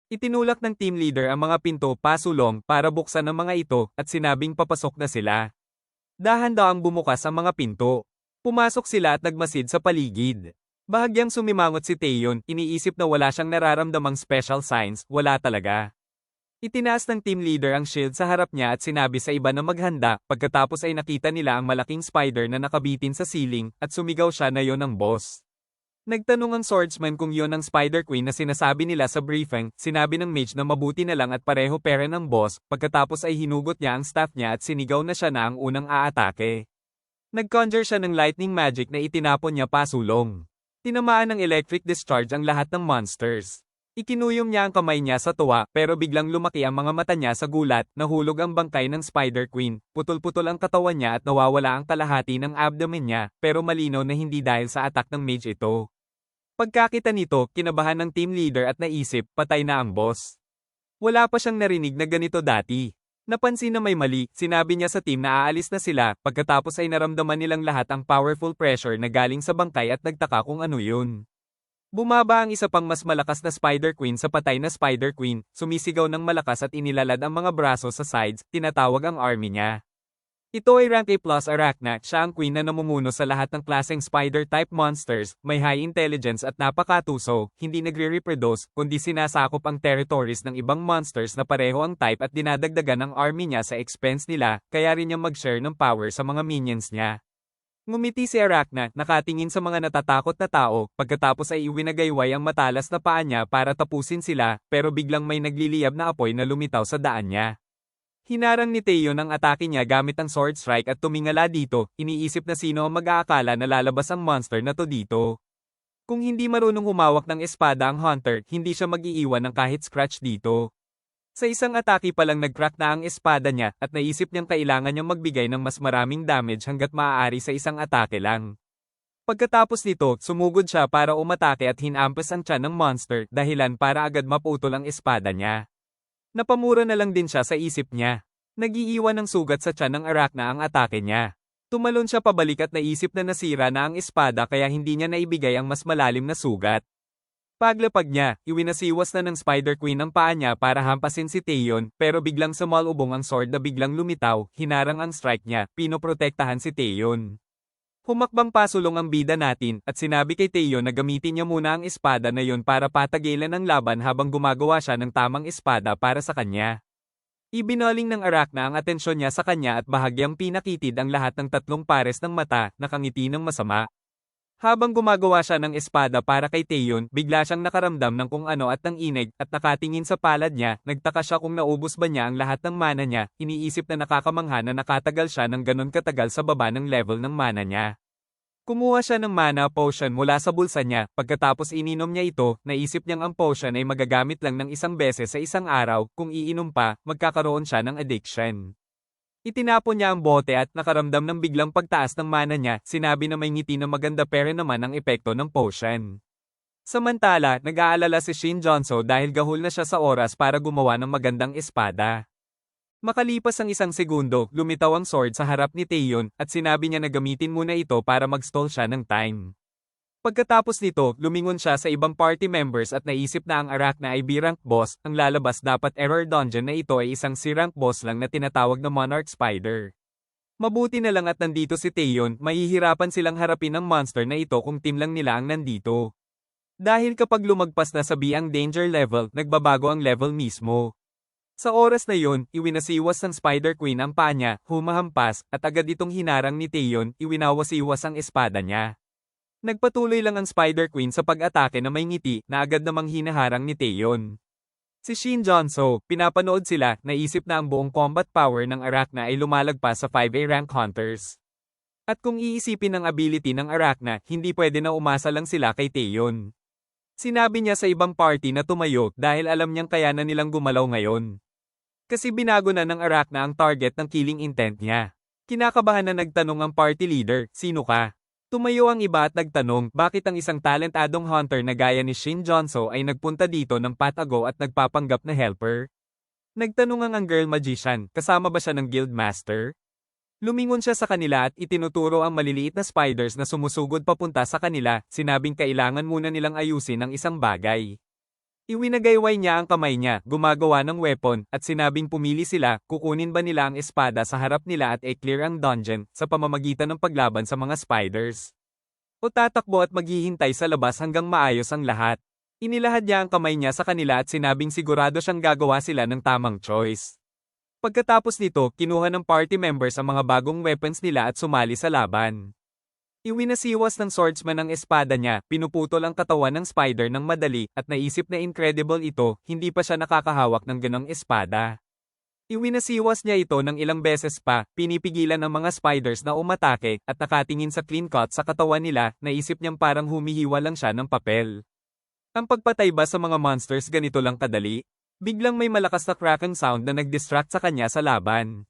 Itinulak ng team leader ang mga pinto pasulong para buksan ang mga ito at sinabing papasok na sila. Dahan-daang bumukas ang mga pinto. Pumasok sila at nagmasid sa paligid. Bahagyang sumimangot si Taeyeon, iniisip na wala siyang nararamdamang special signs, wala talaga. Itinaas ng team leader ang shield sa harap niya at sinabi sa iba na maghanda, pagkatapos ay nakita nila ang malaking spider na nakabitin sa ceiling at sumigaw siya na yon ang boss. Nagtanong ang swordsman kung yon ang Spider Queen na sinasabi nila sa briefing, sinabi ng mage na mabuti na lang at pareho pera ng boss, pagkatapos ay hinugot niya ang staff niya at sinigaw na siya na ang unang aatake. Nag-conjure siya ng lightning magic na itinapon niya pasulong. Tinamaan ng electric discharge ang lahat ng monsters. Ikinuyom niya ang kamay niya sa tuwa pero biglang lumaki ang mga mata niya sa gulat, nahulog ang bangkay ng Spider Queen, putol-putol ang katawan niya at nawawala ang kalahati ng abdomen niya, pero malinaw na hindi dahil sa attack ng mage ito. Pagkakita nito, kinabahan ng team leader at naisip, patay na ang boss. Wala pa siyang narinig na ganito dati. Napansin na may mali, sinabi niya sa team na aalis na sila, pagkatapos ay naramdaman nilang lahat ang powerful pressure na galing sa bangkay at nagtaka kung ano yun. Bumaba ang isa pang mas malakas na Spider Queen sa patay na Spider Queen, sumisigaw ng malakas at inilalad ang mga braso sa sides, tinatawag ang army niya. Ito ay rank A+ Arachna, siya ang queen na namumuno sa lahat ng klaseng spider-type monsters, may high intelligence at napakatuso, hindi nagre-reproduce, kundi sinasakop ang territories ng ibang monsters na pareho ang type at dinadagdagan ang army niya sa expense nila, kaya rin niya mag-share ng power sa mga minions niya. Ngumiti si Arachna, nakatingin sa mga natatakot na tao, pagkatapos ay iwinagayway ang matalas na paa niya para tapusin sila, pero biglang may nagliliyab na apoy na lumitaw sa daan niya. Hinarang ni Taeyeon ang atake niya gamit ang sword strike at tumingala dito, iniisip na sino ang mag-aakala na lalabas ang monster na to dito. Kung hindi marunong humawak ng espada ang hunter, hindi siya mag-iiwan ng kahit scratch dito. Sa isang atake pa lang nag-crack na ang espada niya at naisip niyang kailangan niyang magbigay ng mas maraming damage hanggat maaari sa isang atake lang. Pagkatapos nito, sumugod siya para umatake at hinampas ang tiyan ng monster, dahilan para agad maputol ang espada niya. Napamura na lang din siya sa isip niya. Nagiiwan ng sugat sa tiyan ng Arachna ang atake niya. Tumalon siya pabalik at naisip na nasira na ang espada kaya hindi niya naibigay ang mas malalim na sugat. Paglapag niya, iwinasiwas na ng Spider Queen ang paa niya para hampasin si Taeyeon, pero biglang sumalubong ang sword na biglang lumitaw, hinarang ang strike niya, pinoprotektahan si Taeyeon. Humakbang pasulong ang bida natin at sinabi kay Taeyeon na gamitin niya muna ang espada na yon para patagilan ang laban habang gumagawa siya ng tamang espada para sa kanya. Ibinaling ng Arachna ang atensyon niya sa kanya at bahagyang pinakitid ang lahat ng tatlong pares ng mata, nakangiti ng masama. Habang gumagawa siya ng espada para kay Taeyeon, bigla siyang nakaramdam ng kung ano at ng inig at nakatingin sa palad niya, nagtaka siya kung naubos ba niya ang lahat ng mana niya, iniisip na nakakamangha na nakatagal siya ng ganon katagal sa baba ng level ng mana niya. Kumuha siya ng mana potion mula sa bulsa niya, pagkatapos ininom niya ito, naisip niyang ang potion ay magagamit lang ng isang beses sa isang araw, kung iinom pa, magkakaroon siya ng addiction. Itinapon niya ang bote at nakaramdam ng biglang pagtaas ng mana niya, sinabi na may ngiti na maganda pero naman ang epekto ng potion. Samantala, nag-aalala si Shin Jonso dahil gahol na siya sa oras para gumawa ng magandang espada. Makalipas ang isang segundo, lumitaw ang sword sa harap ni Taeyeon at sinabi niya na gamitin muna ito para mag-stall siya ng time. Pagkatapos nito, lumingon siya sa ibang party members at naisip na ang Arachna ay B-rank boss, ang lalabas dapat error dungeon na ito ay isang C-rank boss lang na tinatawag na Monarch Spider. Mabuti na lang at nandito si Taeyeon, mahihirapan silang harapin ang monster na ito kung team lang nila ang nandito. Dahil kapag lumagpas na sa B ang danger level, nagbabago ang level mismo. Sa oras na yon, iwinasiwas ng Spider Queen ang paa niya, humahampas, at agad itong hinarang ni Taeyeon, iwinawasiwas ang espada niya. Nagpatuloy lang ang Spider Queen sa pag-atake na may ngiti na agad namang hinaharang ni Taeyeon. Si Shin Jonso, pinapanood sila, naisip na ang buong combat power ng Arachna ay lumalagpas sa 5A rank hunters. At kung iisipin ang ability ng Arachna, hindi pwede na umasa lang sila kay Taeyeon. Sinabi niya sa ibang party na tumayo dahil alam niyang kaya na nilang gumalaw ngayon. Kasi binago na ng Arachna ang target ng killing intent niya. Kinakabahan na nagtanong ang party leader, sino ka? Tumayo ang iba at nagtanong, bakit ang isang talentadong hunter na gaya ni Shin Jonso ay nagpunta dito ng patago at nagpapanggap na helper? Nagtanong ang girl magician, kasama ba siya ng guild master? Lumingon siya sa kanila at itinuturo ang maliliit na spiders na sumusugod papunta sa kanila, sinabing kailangan muna nilang ayusin ang isang bagay. Iwinagayway niya ang kamay niya, gumagawa ng weapon, at sinabing pumili sila, kukunin ba nila ang espada sa harap nila at i-clear ang dungeon, sa pamamagitan ng paglaban sa mga spiders. O tatakbo at maghihintay sa labas hanggang maayos ang lahat. Inilahad niya ang kamay niya sa kanila at sinabing sigurado siyang gagawa sila ng tamang choice. Pagkatapos nito, kinuha ng party members ang mga bagong weapons nila at sumali sa laban. Iwinasiwas ng swordsman ang espada niya, pinuputol ang katawan ng spider ng madali, at naisip na incredible ito, hindi pa siya nakakahawak ng ganong espada. Iwinasiwas niya ito ng ilang beses pa, pinipigilan ang mga spiders na umatake, at nakatingin sa clean cut sa katawan nila, naisip niyang parang humihiwa lang siya ng papel. Ang pagpatay ba sa mga monsters ganito lang kadali? Biglang may malakas na cracking sound na nag-distract sa kanya sa laban.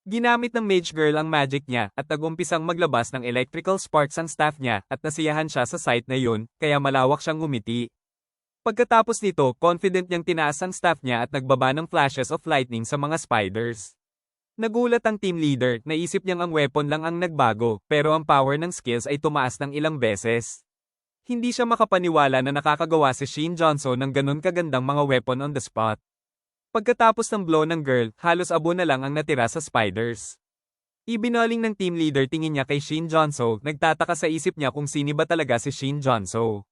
Ginamit ng mage girl ang magic niya, at nagumpisang maglabas ng electrical sparks ang staff niya, at nasiyahan siya sa sight na yun, kaya malawak siyang ngumiti. Pagkatapos nito, confident niyang tinaas ang staff niya at nagbaba ng flashes of lightning sa mga spiders. Nagulat ang team leader, naisip niyang ang weapon lang ang nagbago, pero ang power ng skills ay tumaas ng ilang beses. Hindi siya makapaniwala na nakakagawa si Shin Johnson ng ganun kagandang mga weapon on the spot. Pagkatapos ng blow ng girl, halos abo na lang ang natira sa spiders. Ibinaling ng team leader tingin niya kay Shin Johnson, nagtataka sa isip niya kung sino ba talaga si Shin Johnson.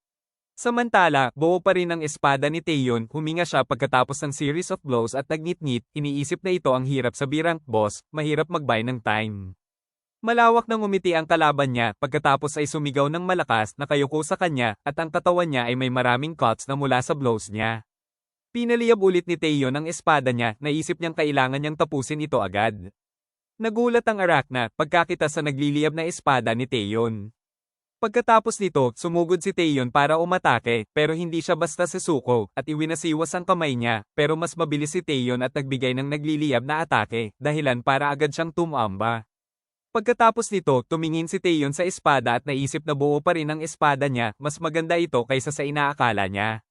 Samantala, buo pa rin ang espada ni Taeyeon, huminga siya pagkatapos ng series of blows at nagngit-ngit, iniisip na ito ang hirap sa B-rank boss, mahirap magbay ng time. Malawak na ngumiti ang kalaban niya, pagkatapos ay sumigaw ng malakas, nakayuko sa kanya, at ang katawan niya ay may maraming cuts na mula sa blows niya. Pinaliyab ulit ni Taeyeon ang espada niya, naisip niyang kailangan niyang tapusin ito agad. Nagulat ang Arachna, pagkakita sa nagliliyab na espada ni Taeyeon. Pagkatapos nito, sumugod si Taeyeon para umatake, pero hindi siya basta susuko, at iwinasiwas ang kamay niya, pero mas mabilis si Taeyeon at nagbigay ng nagliliyab na atake, dahilan para agad siyang tumamba. Pagkatapos nito, tumingin si Taeyeon sa espada at naisip na buo pa rin ang espada niya, mas maganda ito kaysa sa inaakala niya.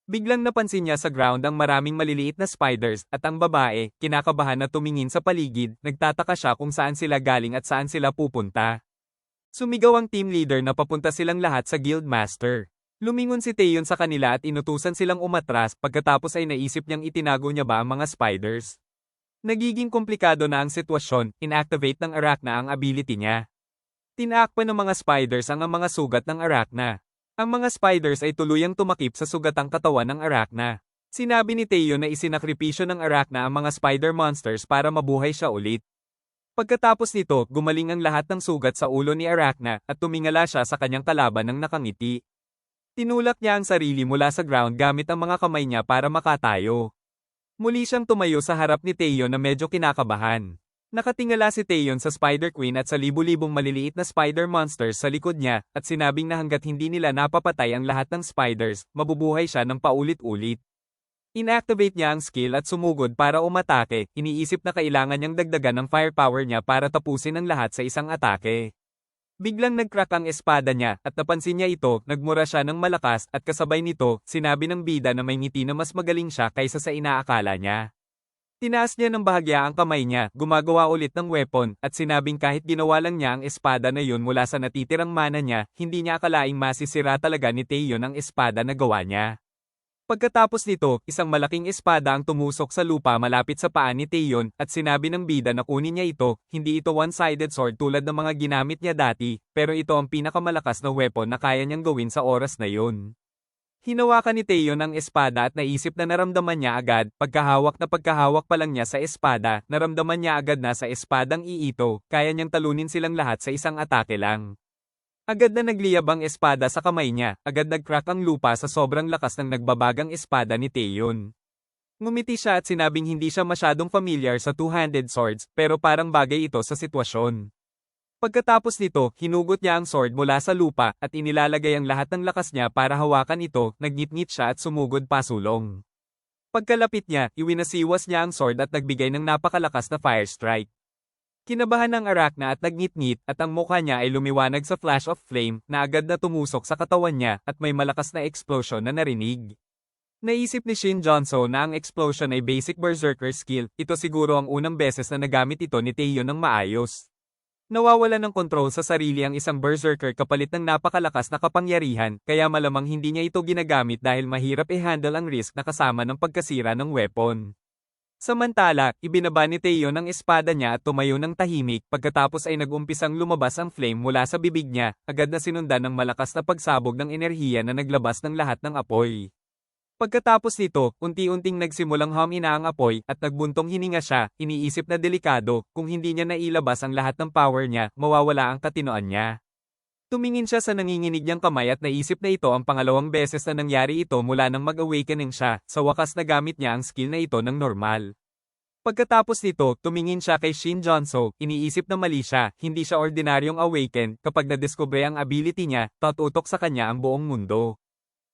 Biglang napansin niya sa ground ang maraming maliliit na spiders, at ang babae, kinakabahan na tumingin sa paligid, nagtataka siya kung saan sila galing at saan sila pupunta. Sumigaw ang team leader na papunta silang lahat sa guild master. Lumingon si Taeyeon sa kanila at inutusan silang umatras, pagkatapos ay naisip niyang itinago niya ba ang mga spiders. Nagiging komplikado na ang sitwasyon, inactivate ng Arachna ang ability niya. Tinaakpan ng mga spiders ang mga sugat ng Arachna. Ang mga spiders ay tuluyang tumakip sa sugatang katawan ng Arachna. Sinabi ni Taeyeon na isinakripisyo ng Arachna ang mga spider monsters para mabuhay siya ulit. Pagkatapos nito, gumaling ang lahat ng sugat sa ulo ni Arachna at tumingala siya sa kanyang kalaban ng nakangiti. Tinulak niya ang sarili mula sa ground gamit ang mga kamay niya para makatayo. Muli siyang tumayo sa harap ni Taeyeon na medyo kinakabahan. Nakatingala si Taeyeon sa Spider Queen at sa libu-libong maliliit na spider monsters sa likod niya, at sinabing na hanggat hindi nila napapatay ang lahat ng spiders, mabubuhay siya ng paulit-ulit. Inactivate niya ang skill at sumugod para umatake, iniisip na kailangan niyang dagdagan ng firepower niya para tapusin ang lahat sa isang atake. Biglang nag-crack ang espada niya, at napansin niya ito, nagmura siya ng malakas, at kasabay nito, sinabi ng bida na may ngiti na mas magaling siya kaysa sa inaakala niya. Tinaas niya ng bahagya ang kamay niya, gumagawa ulit ng weapon, at sinabing kahit ginawa lang niya ang espada na yun mula sa natitirang mana niya, hindi niya akalaing masisira talaga ni Taeyeon ang espada na gawa niya. Pagkatapos nito, isang malaking espada ang tumusok sa lupa malapit sa paa ni Taeyeon, at sinabi ng bida na kunin niya ito, hindi ito one-sided sword tulad ng mga ginamit niya dati, pero ito ang pinakamalakas na weapon na kaya niyang gawin sa oras na yun. Hinawakan ni Taeyeon ang espada at naisip na naramdaman niya agad, pagkahawak pa lang niya sa espada, naramdaman niya agad na sa espadang iito, kaya niyang talunin silang lahat sa isang atake lang. Agad na nagliyab ang espada sa kamay niya, agad nag-crack ang lupa sa sobrang lakas ng nagbabagang espada ni Taeyeon. Ngumiti siya at sinabing hindi siya masyadong familiar sa two-handed swords, pero parang bagay ito sa sitwasyon. Pagkatapos nito, hinugot niya ang sword mula sa lupa, at inilalagay ang lahat ng lakas niya para hawakan ito, nagngit-ngit siya at sumugod pasulong. Pagkalapit niya, iwinasiwas niya ang sword at nagbigay ng napakalakas na fire strike. Kinabahan ng Arachna at nagngit-ngit, at ang mukha niya ay lumiwanag sa flash of flame, na agad na tumusok sa katawan niya, at may malakas na explosion na narinig. Naisip ni Shin Johnson na ang explosion ay basic berserker skill, ito siguro ang unang beses na nagamit ito ni Taeyeon ng maayos. Nawawalan ng kontrol sa sarili ang isang berserker kapalit ng napakalakas na kapangyarihan, kaya malamang hindi niya ito ginagamit dahil mahirap i-handle ang risk na kasama ng pagkasira ng weapon. Samantala, ibinaba ni Teo ng espada niya at tumayo ng tahimik, pagkatapos ay nag-umpisang lumabas ang flame mula sa bibig niya, agad na sinundan ng malakas na pagsabog ng enerhiya na naglabas ng lahat ng apoy. Pagkatapos nito, unti-unting nagsimulang humina ang apoy at nagbuntong hininga siya, iniisip na delikado, kung hindi niya nailabas ang lahat ng power niya, mawawala ang katinoan niya. Tumingin siya sa nanginginig niyang kamay at naisip na ito ang pangalawang beses na nangyari ito mula nang mag-awakening siya, sa wakas nagamit niya ang skill na ito ng normal. Pagkatapos nito, tumingin siya kay Shin Jonso, iniisip na mali siya, hindi siya ordinaryong awaken, kapag nadiskubre ang ability niya, tatutok sa kanya ang buong mundo.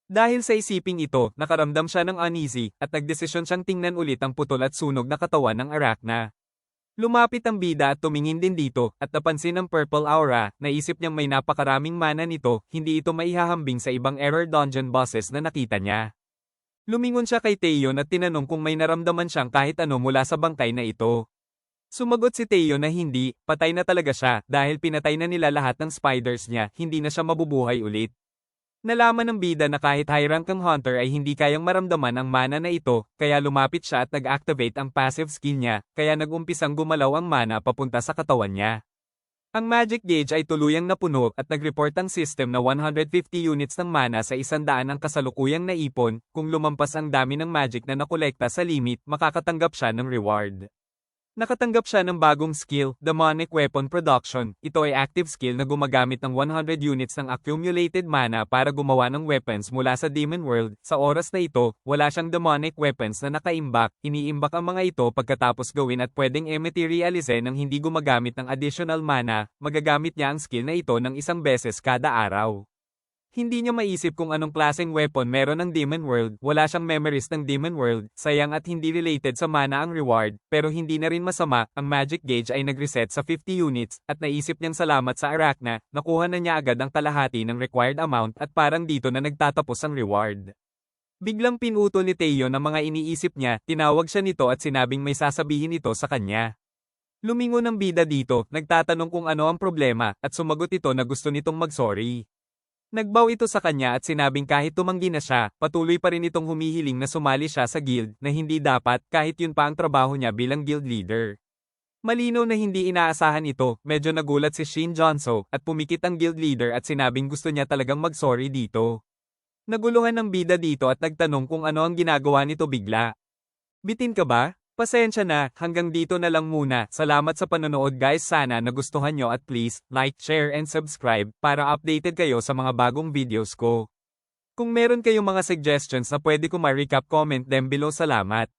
Dahil sa isiping ito, nakaramdam siya ng uneasy, at nagdesisyon siyang tingnan ulit ang putol at sunog na katawan ng Arachna. Lumapit ang bida at tumingin din dito, at napansin ang purple aura, naisip niyang may napakaraming mana nito, hindi ito maihahambing sa ibang error dungeon bosses na nakita niya. Lumingon siya kay Taeyeon at tinanong kung may naramdaman siyang kahit ano mula sa bangkay na ito. Sumagot si Taeyeon na hindi, patay na talaga siya, dahil pinatay na nila lahat ng spiders niya, hindi na siya mabubuhay ulit. Nalaman ng bida na kahit high rank ang hunter ay hindi kayang maramdaman ang mana na ito, kaya lumapit siya at nag-activate ang passive skill niya, kaya nag-umpisang gumalaw ang mana papunta sa katawan niya. Ang magic gauge ay tuluyang napuno at nag-report ang system na 150 units ng mana sa 100 ang kasalukuyang naipon, kung lumampas ang dami ng magic na nakolekta sa limit, makakatanggap siya ng reward. Nakatanggap siya ng bagong skill, Demonic Weapon Production. Ito ay active skill na gumagamit ng 100 units ng accumulated mana para gumawa ng weapons mula sa Demon World. Sa oras na ito, wala siyang demonic weapons na nakaimbak. Iniimbak ang mga ito pagkatapos gawin at pwedeng i-materialize ng hindi gumagamit ng additional mana. Magagamit niya ang skill na ito ng isang beses kada araw. Hindi niya maisip kung anong klaseng weapon meron ng Demon World, wala siyang memories ng Demon World, sayang at hindi related sa mana ang reward, pero hindi na rin masama, ang magic gauge ay nag-reset sa 50 units, at naisip niyang salamat sa Arachna, nakuha na niya agad ang kalahati ng required amount at parang dito na nagtatapos ang reward. Biglang pinutol ni Taeyeon ang mga iniisip niya, tinawag siya nito at sinabing may sasabihin ito sa kanya. Lumingon ang bida dito, nagtatanong kung ano ang problema, at sumagot ito na gusto nitong mag-sorry. Nagbaw ito sa kanya at sinabing kahit tumanggi na siya, patuloy pa rin itong humihiling na sumali siya sa guild na hindi dapat kahit yun pa ang trabaho niya bilang guild leader. Malinaw na hindi inaasahan ito, medyo nagulat si Shin Jonso at pumikit ang guild leader at sinabing gusto niya talagang mag-sorry dito. Naguluhan ng bida dito at nagtanong kung ano ang ginagawa nito bigla. Bitin ka ba? Pasensya na, hanggang dito na lang muna. Salamat sa panonood guys, sana nagustuhan nyo at please, like, share and subscribe para updated kayo sa mga bagong videos ko. Kung meron kayong mga suggestions na pwede ko ma-recap, comment them below. Salamat.